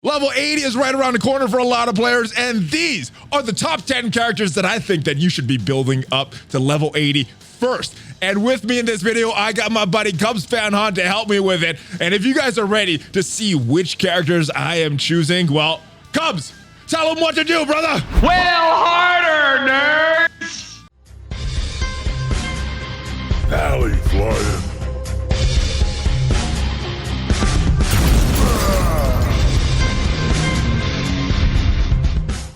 Level 80 is right around the corner for a lot of players, and these are the top 10 characters that I think that you should be building up to level 80 first. And with me in this video, I got my buddy CubsFan Han to help me with it. And if you guys are ready to see which characters I am choosing, well, Cubs, tell them what to do, brother. Well, harder, nerds. ValleyFlyin.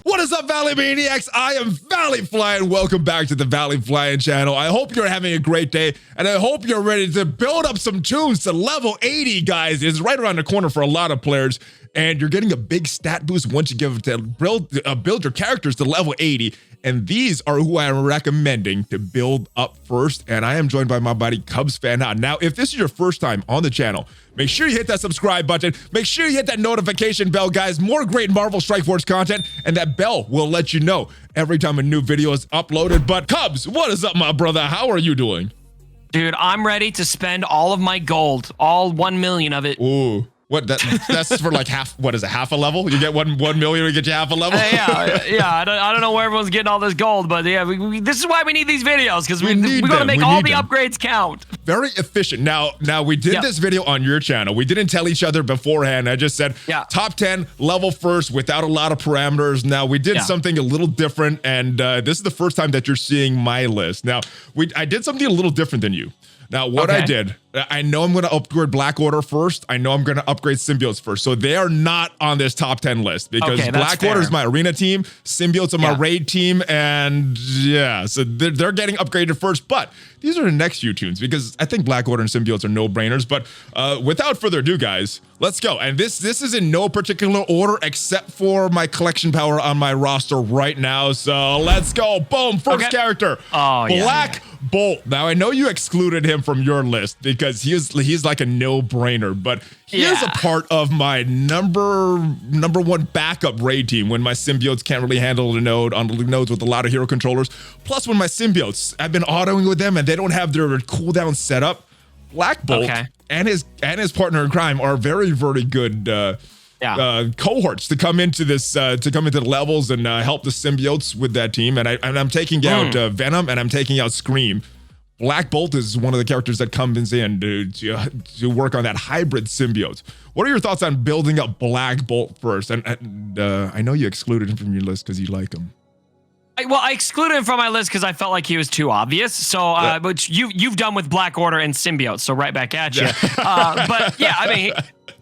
What is up, Valley Maniacs? I am ValleyFlyin. Welcome back to the ValleyFlyin channel. I hope you're having a great day, and I hope you're ready to build up some tunes to level 80, guys. It's right around the corner for a lot of players, and you're getting a big stat boost once you build your characters to level 80. And these are who I am recommending to build up first. And I am joined by my buddy CubsFan Han. Now, if this is your first time on the channel, make sure you hit that subscribe button. Make sure you hit that notification bell, guys. More great Marvel Strike Force content. And that bell will let you know every time a new video is uploaded. But Cubs, what is up, my brother? How are you doing? Dude, I'm ready to spend all of my gold, all 1 million of it. Ooh. What that's for like half, what is it, half a level? You get 1 million, we get you half a level? Yeah, I don't know where everyone's getting all this gold, but yeah, this is why we need these videos, because we got to make all the upgrades count. Very efficient. Now we did this video on your channel. We didn't tell each other beforehand. I just said top 10, level first, without a lot of parameters. Now we did something a little different, and this is the first time that you're seeing my list. Now, I did something a little different than you. Now, what I did, I know I'm going to upgrade Black Order first. I know I'm going to upgrade Symbiotes first. So they are not on this top 10 list because Black Order is my arena team, Symbiotes are my raid team, and yeah, so they're getting upgraded first. But these are the next few tunes because I think Black Order and Symbiotes are no-brainers. But without further ado, guys, let's go. And this is in no particular order except for my collection power on my roster right now. So let's go. Boom. First character. Black Bolt. Now, I know you excluded him from your list because he's like a no-brainer, but he is a part of my number one backup raid team when my symbiotes can't really handle the node on the nodes with a lot of hero controllers. Plus, when my symbiotes, I've been autoing with them and they don't have their cooldown set up, Black Bolt and his partner in crime are very, very good cohorts to come into this the levels and help the symbiotes with that team. And I'm taking out Venom and I'm taking out Scream. Black Bolt is one of the characters that comes in to work on that hybrid symbiote. What are your thoughts on building up Black Bolt first? And I know you excluded him from your list because you like him. Well, I excluded him from my list because I felt like he was too obvious. So, which you've done with Black Order and Symbiote, so right back at you. But yeah, I mean,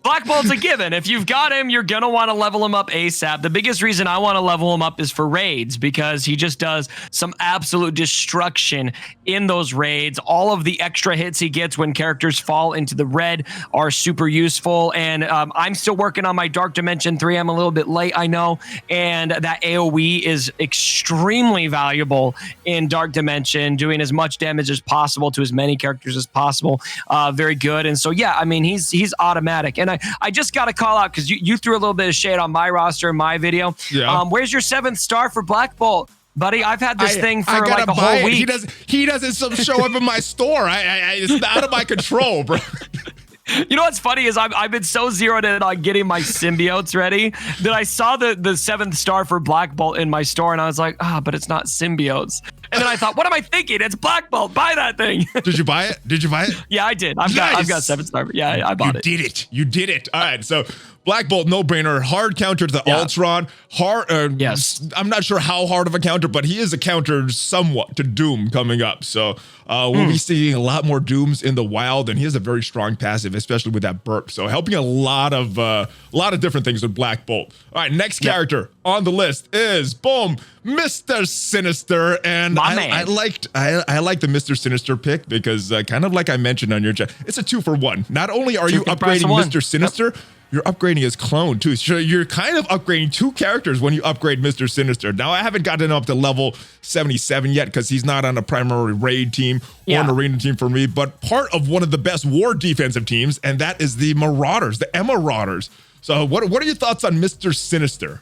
Black Bolt's a given. If you've got him, you're going to want to level him up ASAP. The biggest reason I want to level him up is for raids because he just does some absolute destruction in those raids. All of the extra hits he gets when characters fall into the red are super useful. And I'm still working on my Dark Dimension 3. I'm a little bit late, I know. And that AoE is extremely valuable in Dark Dimension, doing as much damage as possible to as many characters as possible. Very good. And so, yeah, I mean, he's automatic. And I just got to call out because you threw a little bit of shade on my roster in my video. Where's your 7th star for Black Bolt? Buddy, I've had this thing for like a whole week. He doesn't show up in my store. It's out of my control, bro. You know what's funny is I've been so zeroed in on getting my symbiotes ready that I saw the 7th star for Black Bolt in my store and I was like, but it's not symbiotes. And then I thought, what am I thinking? It's Black Bolt. Buy that thing. Did you buy it? Yeah, I did. I've got 7 star. Yeah, I bought it. You did it. All right, so Black Bolt, no-brainer. Hard counter to the ULTRON. I'm not sure how hard of a counter, but he is a counter somewhat to Doom coming up. So we'll be seeing a lot more Dooms in the wild, and he has a very strong passive, especially with that burp. So helping a lot of different things with Black Bolt. All right, next character on the list is boom, Mr. Sinister, and I like the Mr. Sinister pick because kind of like I mentioned on your chat, it's a 2-for-1. Not only are you upgrading Mr. Sinister, you're upgrading his clone too. So you're kind of upgrading 2 characters when you upgrade Mr. Sinister. Now, I haven't gotten up to level 77 yet because he's not on a primary raid team or an arena team for me, but part of one of the best war defensive teams, and that is the Marauders, the Marauders. So what are your thoughts on Mr. Sinister?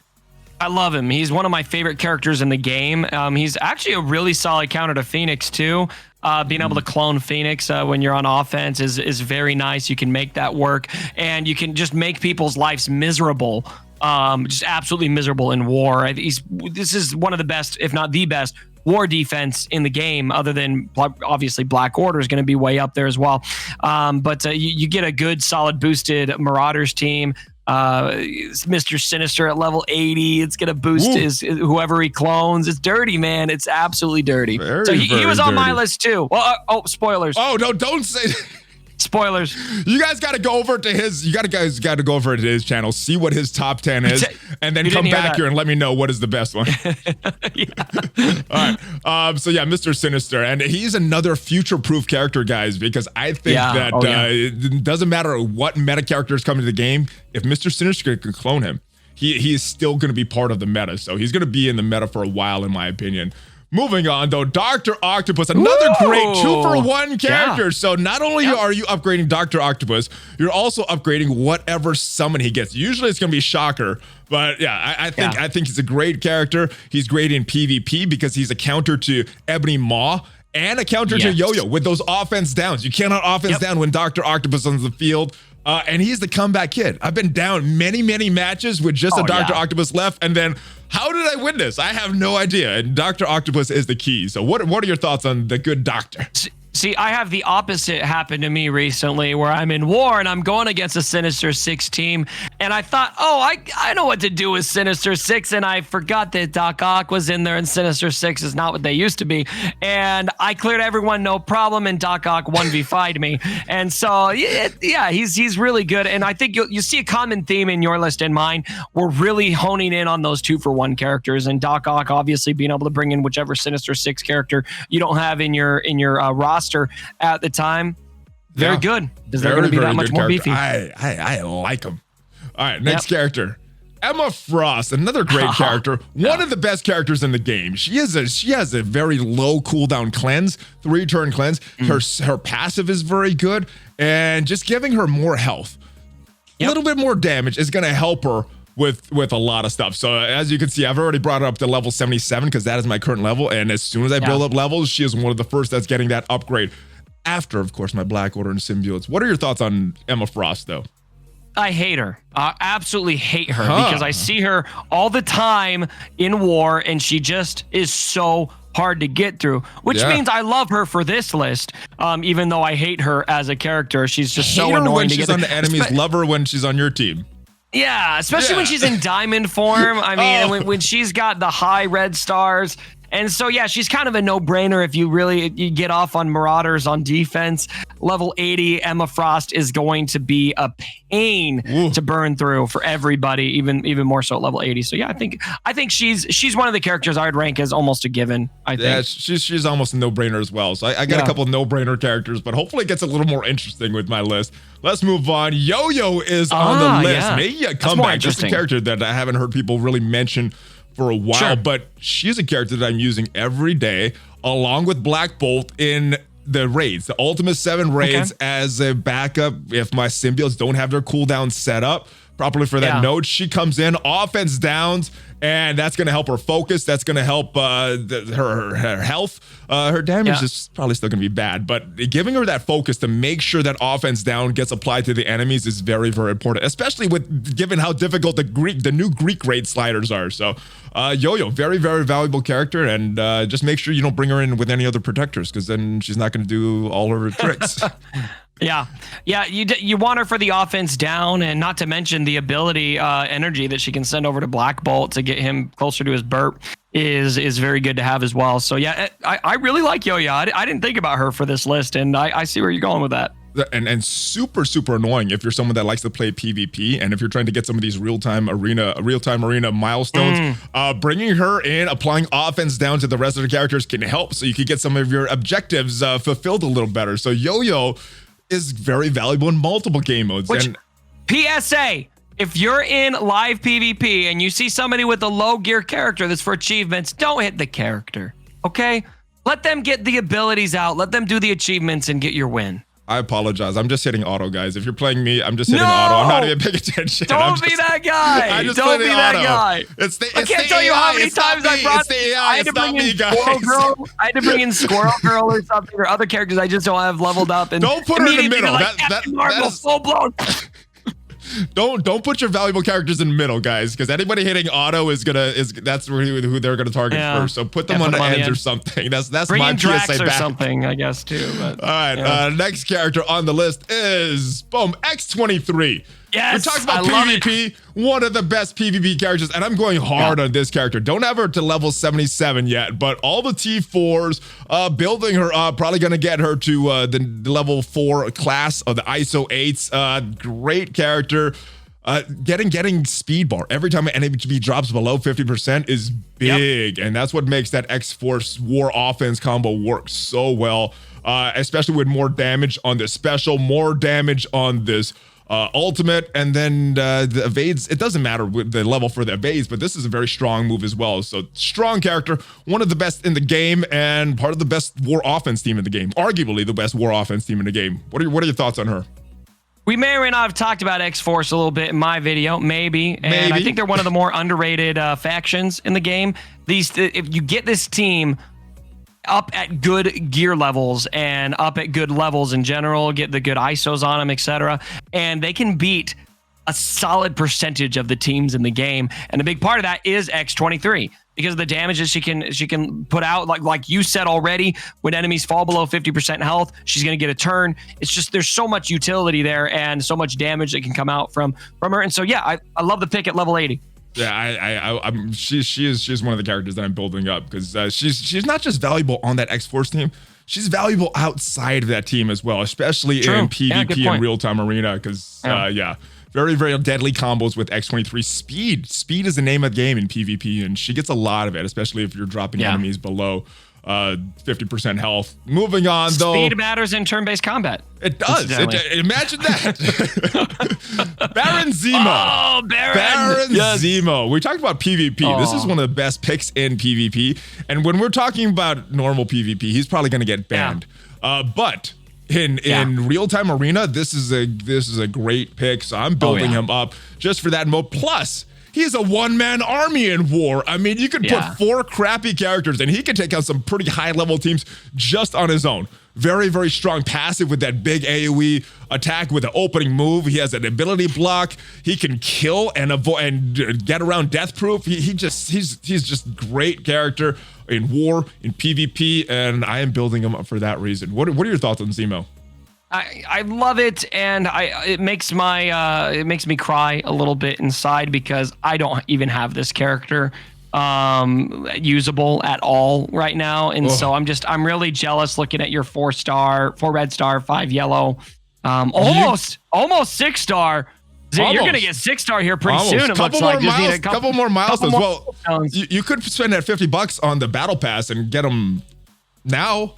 I love him. He's one of my favorite characters in the game. He's actually a really solid counter to Phoenix too. Being able to clone Phoenix when you're on offense is very nice. You can make that work, and you can just make people's lives miserable Just absolutely miserable in war. This is one of the best, if not the best, war defense in the game, other than obviously Black Order is going to be way up there as well. But you get a good, solid boosted Marauders team. Mr. Sinister at level 80. It's going to boost his whoever he clones. It's dirty, man. It's absolutely dirty. So he was on my list too. Well, spoilers. Oh, no, don't say spoilers. You guys got to go over to his. You guys got to go over to his channel, see what his top 10 is, and then come back here and let me know what is the best one. All right. So yeah, Mr. Sinister, and he's another future-proof character, guys, because I think that it doesn't matter what meta characters come to the game. If Mr. Sinister can clone him, he is still going to be part of the meta. So he's going to be in the meta for a while, in my opinion. Moving on, though, Dr. Octopus, another great 2-for-1 character. Yeah. So not only are you upgrading Dr. Octopus, you're also upgrading whatever summon he gets. Usually it's going to be Shocker, but yeah, I think he's a great character. He's great in PvP because he's a counter to Ebony Maw and a counter to Yo-Yo with those offense downs. You cannot offense down when Dr. Octopus is on the field. And he's the comeback kid. I've been down many matches with just a Dr. Octopus left, and then how did I win this? I have no idea. And Dr. Octopus is the key. So what are your thoughts on the good doctor? See, I have the opposite happen to me recently, where I'm in war and I'm going against a Sinister 6 team, and I thought, I know what to do with Sinister 6, and I forgot that Doc Ock was in there, and Sinister 6 is not what they used to be, and I cleared everyone no problem, and Doc Ock 1v5'd me, and so he's really good, and I think you see a common theme in your list and mine. We're really honing in on those 2-for-1 characters, and Doc Ock obviously being able to bring in whichever Sinister 6 character you don't have in your roster at the time. Very good, because they're going to be that much more beefy. I like them. All right, next character, Emma Frost, another great character, one of the best characters in the game. She has a very low cooldown cleanse, 3-turn cleanse. Her passive is very good, and just giving her more health, a little bit more damage is going to help her with a lot of stuff. So as you can see, I've already brought her up to level 77 because that is my current level. And as soon as I build up levels, she is one of the first that's getting that upgrade. After, of course, my Black Order and Symbiotes. What are your thoughts on Emma Frost, though? I hate her. I absolutely hate her because I see her all the time in war, and she just is so hard to get through, which means I love her for this list. Even though I hate her as a character, she's just so annoying when to she's get on the enemies. Love her when she's on your team. Yeah, especially when she's in diamond form. I mean, when she's got the high red stars. And so, yeah, she's kind of a no-brainer if you get off on Marauders on defense. Level 80, Emma Frost is going to be a pain to burn through for everybody, even more so at level 80. So, yeah, I think she's one of the characters I would rank as almost a given, I think. Yeah, she's almost a no-brainer as well. So I got a couple of no-brainer characters, but hopefully it gets a little more interesting with my list. Let's move on. Yo-Yo is on the list. Yeah. Maybe a comeback. Just a character that I haven't heard people really mention for a while, but she's a character that I'm using every day along with Black Bolt in the raids, the Ultimate 7 raids as a backup if my symbiotes don't have their cooldown set up properly for that node. She comes in, offense downs, and that's going to help her focus. That's going to help her health. Her damage is probably still going to be bad, but giving her that focus to make sure that offense down gets applied to the enemies is very, very important, especially given how difficult the new Greek raid sliders are. So Yo-Yo, very, very valuable character, and just make sure you don't bring her in with any other protectors, because then she's not going to do all her tricks. Yeah, you want her for the offense down, and not to mention the ability energy that she can send over to Black Bolt to get him closer to his burp is very good to have as well. So yeah, I really like Yo-Yo. I didn't think about her for this list, and I see where you're going with that. And super annoying if you're someone that likes to play PvP, and if you're trying to get some of these real-time arena milestones, bringing her in, applying offense down to the rest of the characters can help, so you can get some of your objectives fulfilled a little better. So Yo-Yo is very valuable in multiple game modes. And PSA, if you're in live PvP and you see somebody with a low gear character that's for achievements, don't hit the character, okay? Let them get the abilities out. Let them do the achievements and get your win. I apologize. I'm just hitting auto, guys. If you're playing me, I'm just hitting auto. I'm not even paying attention. Don't be that guy. Don't be that guy. I can't tell you how many times I brought the AI. I had to bring in Squirrel Girl. I had to bring in Squirrel Girl or something, or other characters I just don't have leveled up. And don't put her in the middle. That is full blown. Don't put your valuable characters in the middle, guys, because anybody hitting auto that's who they're gonna target first. So put them on the ends or something. That's Bring my in Drax PSA or back. something, I guess too. But, all right, next character on the list is boom X23. Yes, we're talking about PvP, one of the best PvP characters, and I'm going hard on this character. Don't have her to level 77 yet, but all the T4s, building her up, probably going to get her to the level 4 class of the ISO 8s. Great character. Getting speed bar every time an enemy drops below 50% is big, and that's what makes that X-Force War offense combo work so well, especially with more damage on this special, more damage on this ultimate, and then the evades. It doesn't matter with the level for the evades, but this is a very strong move as well. So strong character, one of the best in the game, and part of the best war offense team in the game. Arguably the best war offense team in the game. What are your thoughts on her? We may or may not have talked about X-Force a little bit in my video, maybe. And I think they're one of the more underrated factions in the game. If you get this team up at good gear levels and up at good levels in general, get the good ISOs on them, etc., and they can beat a solid percentage of the teams in the game. And a big part of that is X23 because of the damage that she can put out. Like you said already, when enemies fall below 50% health, she's going to get a turn. It's just there's so much utility there and so much damage that can come out from her. And so yeah, I love the pick at level 80. Yeah, she's one of the characters that I'm building up because she's not just valuable on that X-Force team. She's valuable outside of that team as well, especially in PvP and real-time arena because, very, very deadly combos with X23. Speed is the name of the game in PvP, and she gets a lot of it, especially if you're dropping enemies below 50% health. Moving on, though. Speed matters in turn-based combat. It does. Imagine that. Baron ZEMO. Oh, Baron ZEMO. We talked about PvP. This is one of the best picks in PvP. And when we're talking about normal PvP, he's probably going to get banned. But in real-time arena, this is a great pick. So I'm building him up just for that mode. Plus, he's a one-man army in war. I mean, you could put 4 crappy characters, and he can take out some pretty high-level teams just on his own. Very, very strong passive with that big AoE attack with an opening move. He has an ability block. He can kill and avoid and get around death proof. He's just great character in war, in PvP, and I am building him up for that reason. What are your thoughts on ZEMO? I love it, and it makes me cry a little bit inside because I don't even have this character usable at all right now, and so I'm really jealous looking at your 4 red star, 5 yellow, almost 6-star. You're gonna get 6-star here pretty soon. It looks like just need a couple more milestones. Well, you could spend that $50 on the battle pass and get them now.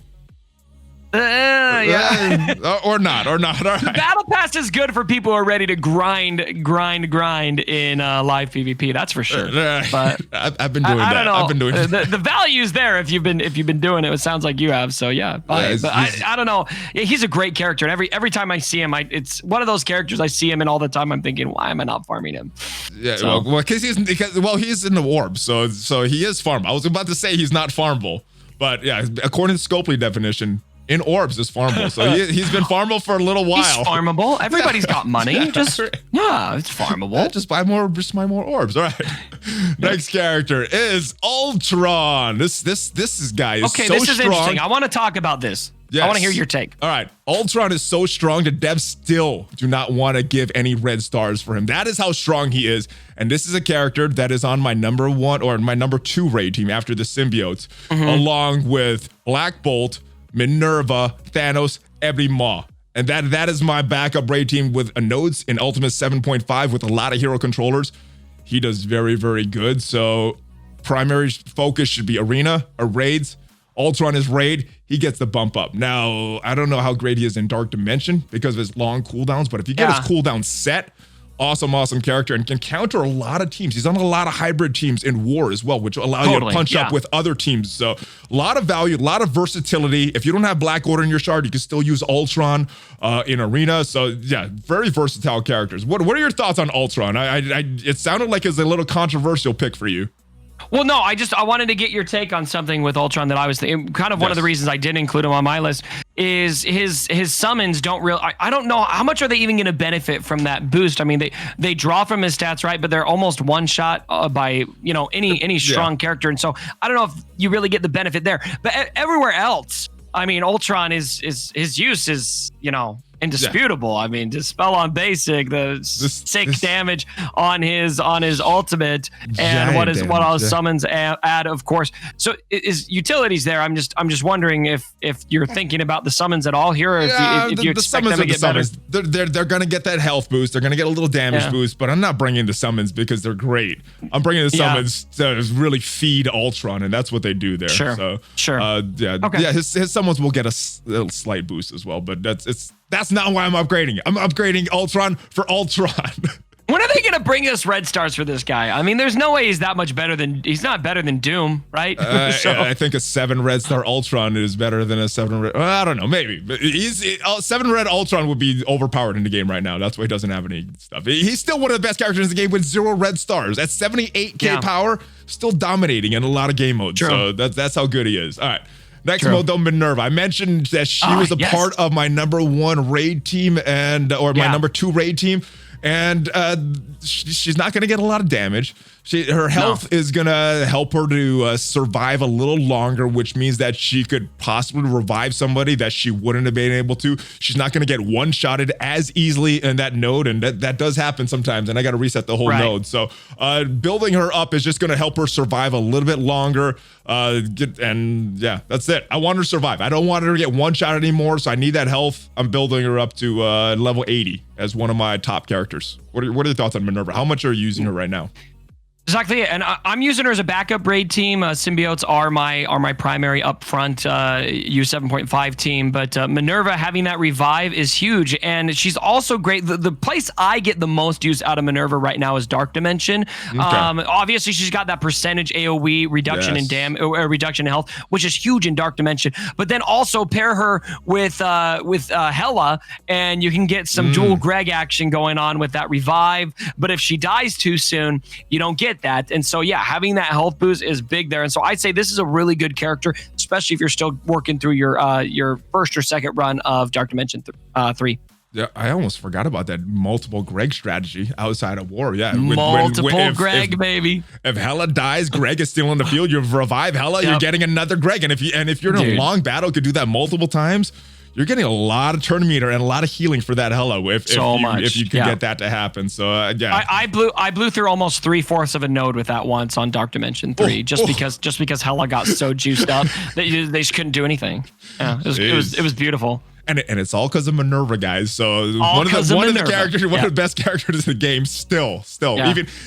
Or not. All right. The battle pass is good for people who are ready to grind in live PvP. That's for sure. But I've been doing that. I don't know. I've been doing the value's there if you've been doing it. It sounds like you have. So yeah. But I don't know. He's a great character, and every time I see him, it's one of those characters I see him in all the time. I'm thinking, why am I not farming him? Yeah. So. Well, because he's in the orb, so he is farmable. I was about to say he's not farmable, but yeah, according to Scopely definition, in orbs is farmable. So he's been farmable for a little while. He's farmable. Everybody's got money. It's farmable. Just buy more orbs. All right. Next character is ULTRON. This guy is so strong. This is interesting. I want to talk about this. Yes. I want to hear your take. All right. ULTRON is so strong that devs still do not want to give any red stars for him. That is how strong he is. And this is a character that is on my number 1 or my number 2 raid team after the symbiotes, along with Black Bolt, MINN-ERVA, Thanos, every Maw. And that is my backup raid team with a nodes in Ultimate 7.5 with a lot of hero controllers. He does very, very good. So primary focus should be arena or raids. ULTRON is raid. He gets the bump up. Now, I don't know how great he is in Dark Dimension because of his long cooldowns, but if you get his cooldown set, awesome character and can counter a lot of teams. He's on a lot of hybrid teams in war as well, which will allow you to punch up with other teams. So a lot of value, a lot of versatility. If you don't have Black Order in your shard, you can still use ULTRON in arena. So yeah, very versatile characters. What are your thoughts on ULTRON? It sounded like it's a little controversial pick for you. Well, no, I wanted to get your take on something with Ultron that I was thinking. Kind of one of the reasons I didn't include him on my list is his summons don't really. I don't know how much are they even going to benefit from that boost. I mean, they draw from his stats, right? But they're almost one shot by any strong character, and so I don't know if you really get the benefit there. But everywhere else, I mean, Ultron is his use is indisputable. I mean, Dispel on basic, the 6 damage on his ultimate, and what all his summons add, of course. So is utilities there? I'm just wondering if you're thinking about the summons at all here, or if you expect them to get better. They're gonna get that health boost. They're gonna get a little damage boost, but I'm not bringing the summons because they're great. I'm bringing the summons to really feed Ultron, and that's what they do there. Sure. So Okay. His summons will get a little slight boost as well, but that's not why I'm upgrading it. I'm upgrading Ultron for Ultron. When are they going to bring us red stars for this guy? I mean, there's no way he's that much better than, he's not better than Doom, right? I think a 7 red star Ultron is better than a 7 red. Well, I don't know, maybe. But 7 red Ultron would be overpowered in the game right now. That's why he doesn't have any stuff. He's still one of the best characters in the game with 0 red stars. At 78k power, still dominating in a lot of game modes. True. So that's how good he is. All right. Next mode, though, MINN-ERVA. I mentioned that she was a part of my #1 raid team or my #2 raid team, and she's not going to get a lot of damage. Her health is going to help her to survive a little longer, which means that she could possibly revive somebody that she wouldn't have been able to. She's not going to get one-shotted as easily in that node, and that does happen sometimes, and I got to reset the whole node. So building her up is just going to help her survive a little bit longer, and yeah, that's it. I want her to survive. I don't want her to get one-shot anymore, so I need that health. I'm building her up to level 80 as one of my top characters. What are your thoughts on MINN-ERVA? How much are you using her right now? Exactly, and I'm using her as a backup raid team. Symbiotes are my primary upfront U7.5 team, but MINN-ERVA having that revive is huge, and she's also great. The place I get the most use out of MINN-ERVA right now is Dark Dimension. Okay. Obviously, she's got that percentage AOE reduction in reduction in health, which is huge in Dark Dimension. But then also pair her with Hela, and you can get some dual Greg action going on with that revive. But if she dies too soon, you don't get that. And so having that health boost is big there. And so I'd say this is a really good character, especially if you're still working through your first or second run of Dark Dimension 3. Yeah, I almost forgot about that multiple Greg strategy outside of war. Yeah, multiple Greg, baby. If Hela dies, Greg is still on the field. You revive Hela, you're getting another Greg. And if you're in a long battle, could do that multiple times. You're getting a lot of turn meter and a lot of healing for that Hela if you can get that to happen. So I blew through almost 3/4 of a node with that once on Dark Dimension 3 just because Hela got so juiced up that they just couldn't do anything. Yeah, it was beautiful. And it's all because of MINN-ERVA, guys. So one of the best characters in the game. Still,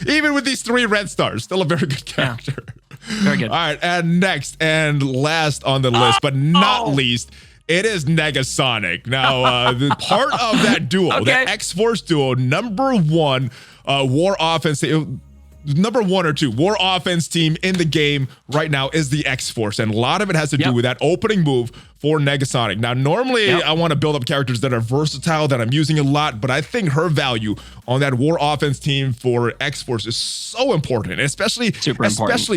even with these 3 red stars, still a very good character. Very good. All right, and next and last on the list, but not least, it is NEGASONIC. Now, the part of that duo, the X-Force duo, #1 war offense, #1 or 2 war offense team in the game right now is the X-Force. And a lot of it has to do with that opening move for NEGASONIC. Now, normally I want to build up characters that are versatile, that I'm using a lot, but I think her value on that war offense team for X-Force is so important, especially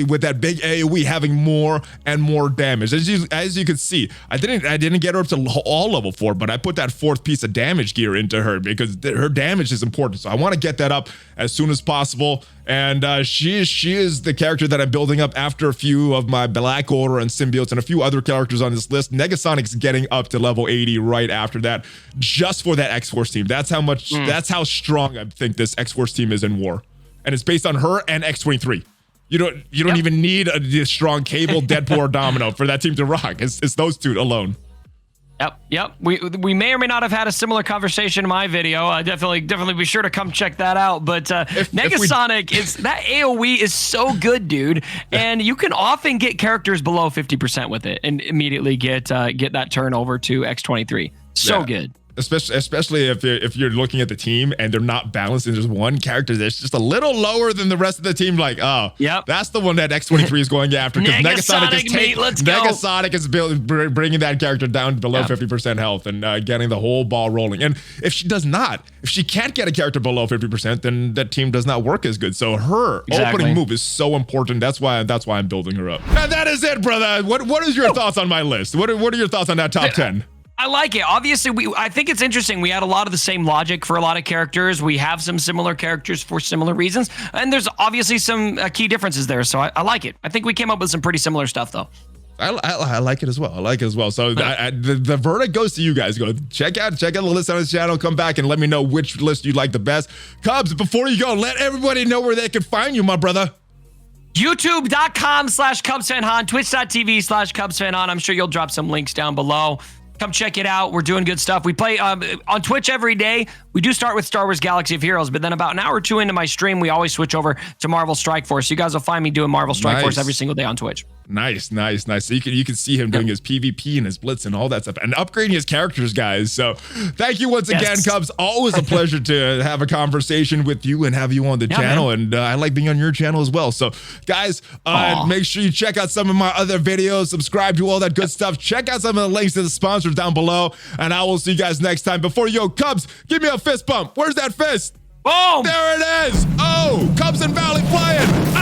with that big AoE having more and more damage. As you can see, I didn't get her up to all level 4, but I put that 4th piece of damage gear into her because her damage is important. So I want to get that up as soon as possible. And she is the character that I'm building up after a few of my Black Order and Symbiotes and a few other characters on this list. NEGASONIC's getting up to level 80 right after that, just for that X-Force team. That's how much. That's how strong I think this X-Force team is in war, and it's based on her and X-23. You don't even need a strong Cable, Deadpool, or Domino for that team to rock. It's those 2 alone. Yep. We may or may not have had a similar conversation in my video. Definitely be sure to come check that out. But NEGASONIC that AoE is so good, dude. And you can often get characters below 50% with it and immediately get that turn over to X-23. So good. especially if you're looking at the team and they're not balanced and there's one character that's just a little lower than the rest of the team, like, oh, that's the one that X23 is going after, because Negasonic is bringing that character down below 50% health and getting the whole ball rolling. And if she can't get a character below 50%, then that team does not work as good. So her opening move is so important. That's why I'm building her up. And that is it, brother. What is your thoughts on my list? What are your thoughts on that top 10? I like it. Obviously, I think it's interesting. We had a lot of the same logic for a lot of characters. We have some similar characters for similar reasons. And there's obviously some key differences there. So I like it. I think we came up with some pretty similar stuff, though. I like it as well. So the verdict goes to you guys. Go check out the list on this channel. Come back and let me know which list you like the best. Cubs, before you go, let everybody know where they can find you, my brother. YouTube.com/CubsFan Han, Twitch.tv/CubsFan Han. I'm sure you'll drop some links down below. Come check it out. We're doing good stuff. We play on Twitch every day. We do start with Star Wars Galaxy of Heroes, but then about an hour or two into my stream, we always switch over to Marvel Strike Force. You guys will find me doing Marvel Strike Force every single day on Twitch. Nice. So you can see him doing his PvP and his Blitz and all that stuff and upgrading his characters, guys. So thank you once again, Cubs. Always a pleasure to have a conversation with you and have you on the channel. Man. And I like being on your channel as well. So guys, make sure you check out some of my other videos, subscribe to all that good stuff. Check out some of the links to the sponsors down below. And I will see you guys next time. Before you go, Cubs, give me a fist bump. Where's that fist? Boom! There it is. Oh, Cubs and ValleyFlyin.